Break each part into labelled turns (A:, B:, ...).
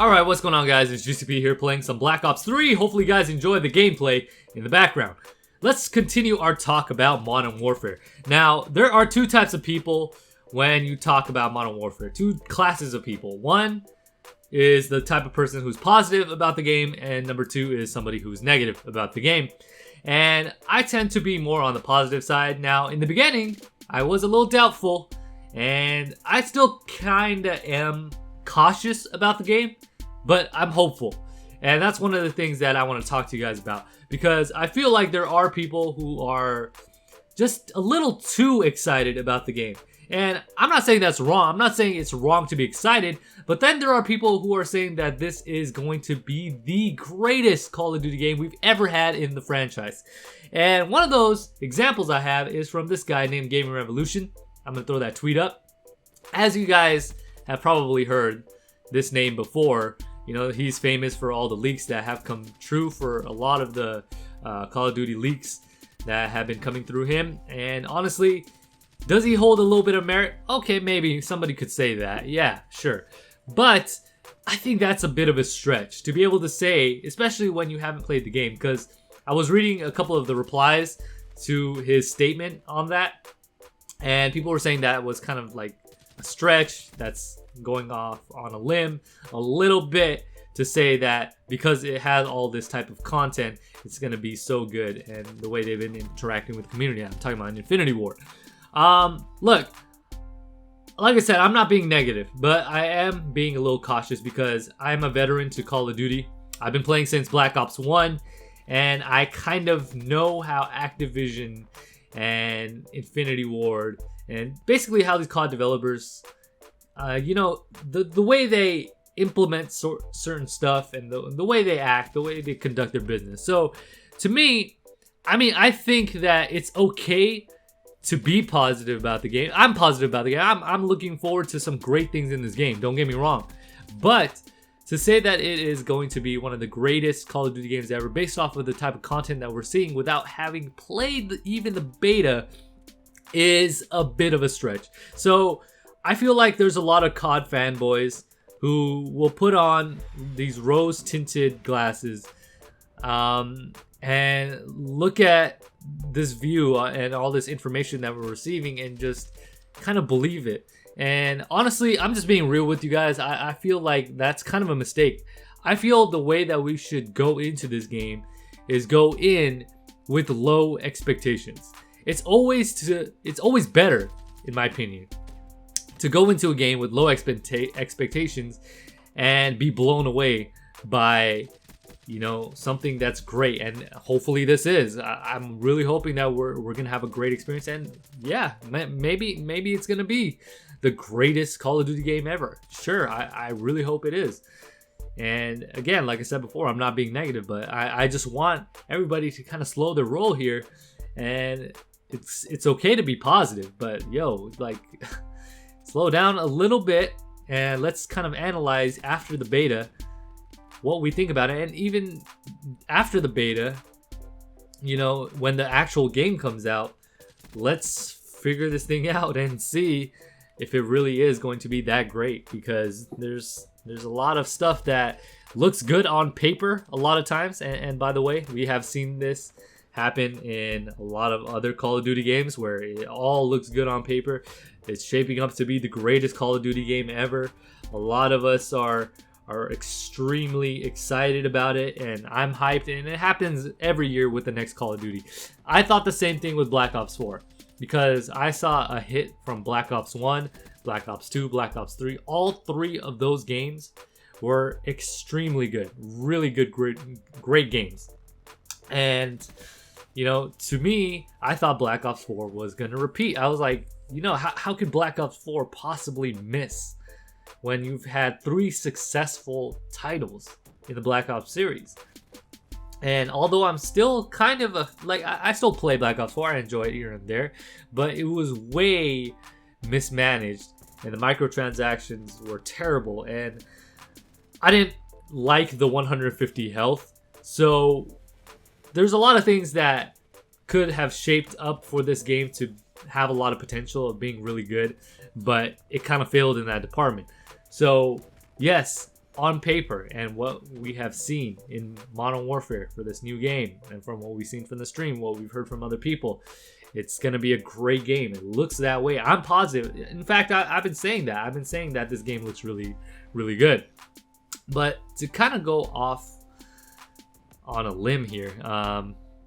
A: Alright, what's going on guys? It's GCP here playing some Black Ops 3. Hopefully you guys enjoy the gameplay in the background. Let's continue our talk about Modern Warfare. Now, there are two types of people when you talk about Modern Warfare. Two classes of people. One is the type of person who's positive about the game, and number two is somebody who's negative about the game. And I tend to be more on the positive side. Now, in the beginning, I was a little doubtful, and I still kinda am cautious about the game, but I'm hopeful. And that's one of the things that I want to talk to you guys about, because I feel like there are people who are just a little too excited about the game. And I'm not saying that's wrong. I'm not saying it's wrong to be excited, but then there are people who are saying that this is going to be the greatest Call of Duty game we've ever had in the franchise. And one of those examples I have is from this guy named Gaming Revolution. I'm going to throw that tweet up. As you guys have probably heard this name before, you know, he's famous for all the leaks that have come true for a lot of the Call of Duty leaks that have been coming through him. And honestly, does he hold a little bit of merit? Okay, maybe somebody could say that. Yeah, sure. But I think that's a bit of a stretch to be able to say, especially when you haven't played the game, because I was reading a couple of the replies to his statement on that, and people were saying that was kind of like a stretch, that's going off on a limb a little bit to say that because it has all this type of content, it's going to be so good, and the way they've been interacting with the community. I'm talking about Infinity Ward. Look, like I said, I'm not being negative, but I am being a little cautious because I'm a veteran to Call of Duty. I've been playing since Black Ops 1, and I kind of know how Activision and Infinity Ward and basically how these COD developers, you know, the way they implement certain stuff and the way they act, the way they conduct their business. So to me, I mean, I think that it's okay to be positive about the game. I'm positive about the game. I'm looking forward to some great things in this game. Don't get me wrong. But to say that it is going to be one of the greatest Call of Duty games ever based off of the type of content that we're seeing without having played even the beta is a bit of a stretch. So I feel like there's a lot of COD fanboys who will put on these rose-tinted glasses and look at this view and all this information that we're receiving and just kind of believe it. And honestly, I'm just being real with you guys. I feel like that's kind of a mistake. I feel the way that we should go into this game is go in with low expectations. It's always better, in my opinion, to go into a game with low expectations and be blown away by, you know, something that's great. And hopefully this is. I'm really hoping that we're gonna have a great experience. And yeah, maybe it's gonna be the greatest Call of Duty game ever. Sure, I really hope it is. And again, like I said before, I'm not being negative, but I just want everybody to kind of slow their roll here. And it's okay to be positive, but yo, like slow down a little bit and let's kind of analyze after the beta what we think about it. And even after the beta, you know, when the actual game comes out, let's figure this thing out and see if it really is going to be that great, because there's a lot of stuff that looks good on paper a lot of times, and by the way, we have seen this happen in a lot of other Call of Duty games where it all looks good on paper. It's shaping up to be the greatest Call of Duty game ever. A lot of us are extremely excited about it, and I'm hyped, and it happens every year with the next Call of Duty. I thought the same thing with Black Ops 4, because I saw a hit from Black Ops 1, Black Ops 2, Black Ops 3. All three of those games were extremely good, really good, great games. And you know, to me, I thought Black Ops 4 was gonna repeat. I was like, you know, how could Black Ops 4 possibly miss when you've had 3 successful titles in the Black Ops series? And although I'm still kind of I still play Black Ops 4, I enjoy it here and there, but it was way mismanaged, and the microtransactions were terrible, and I didn't like the 150 health. So there's a lot of things that could have shaped up for this game to have a lot of potential of being really good, but it kind of failed in that department. So yes, on paper and what we have seen in Modern Warfare for this new game, and from what we've seen from the stream, what we've heard from other people, it's going to be a great game. It looks that way. I'm positive. In fact, I've been saying that. I've been saying that this game looks really, really good. But to kind of go off on a limb here,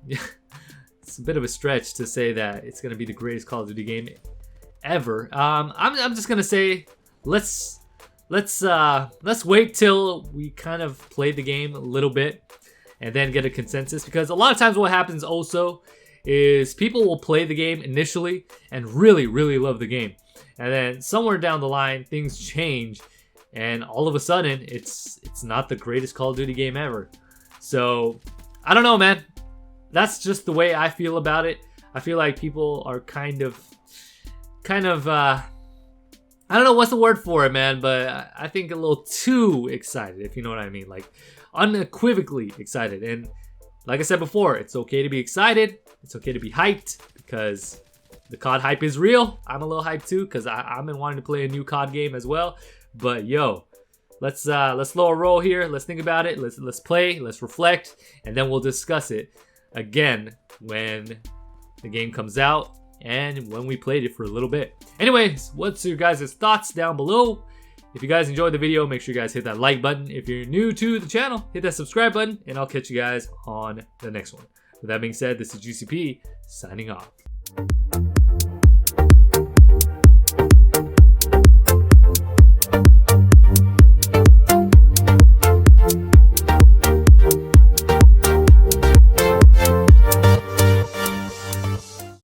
A: it's a bit of a stretch to say that it's going to be the greatest Call of Duty game ever. I'm just going to say let's wait till we kind of play the game a little bit and then get a consensus, because a lot of times what happens also is people will play the game initially and really, really love the game, and then somewhere down the line things change and all of a sudden it's not the greatest Call of Duty game ever. So I don't know, man. That's just the way I feel about it. I feel like people are kind of I don't know what's the word for it, man, but I think a little too excited, if you know what I mean. Like, unequivocally excited. And like I said before, it's okay to be excited. It's okay to be hyped, because the COD hype is real. I'm a little hyped too, because I've been wanting to play a new COD game as well. But yo, let's slow a roll here. Let's think about it. Let's play. Let's reflect, and then we'll discuss it again when the game comes out and when we played it for a little bit. Anyways, what's your guys' thoughts down below? If you guys enjoyed the video, make sure you guys hit that like button. If you're new to the channel, hit that subscribe button, and I'll catch you guys on the next one. With that being said, this is GCP signing off.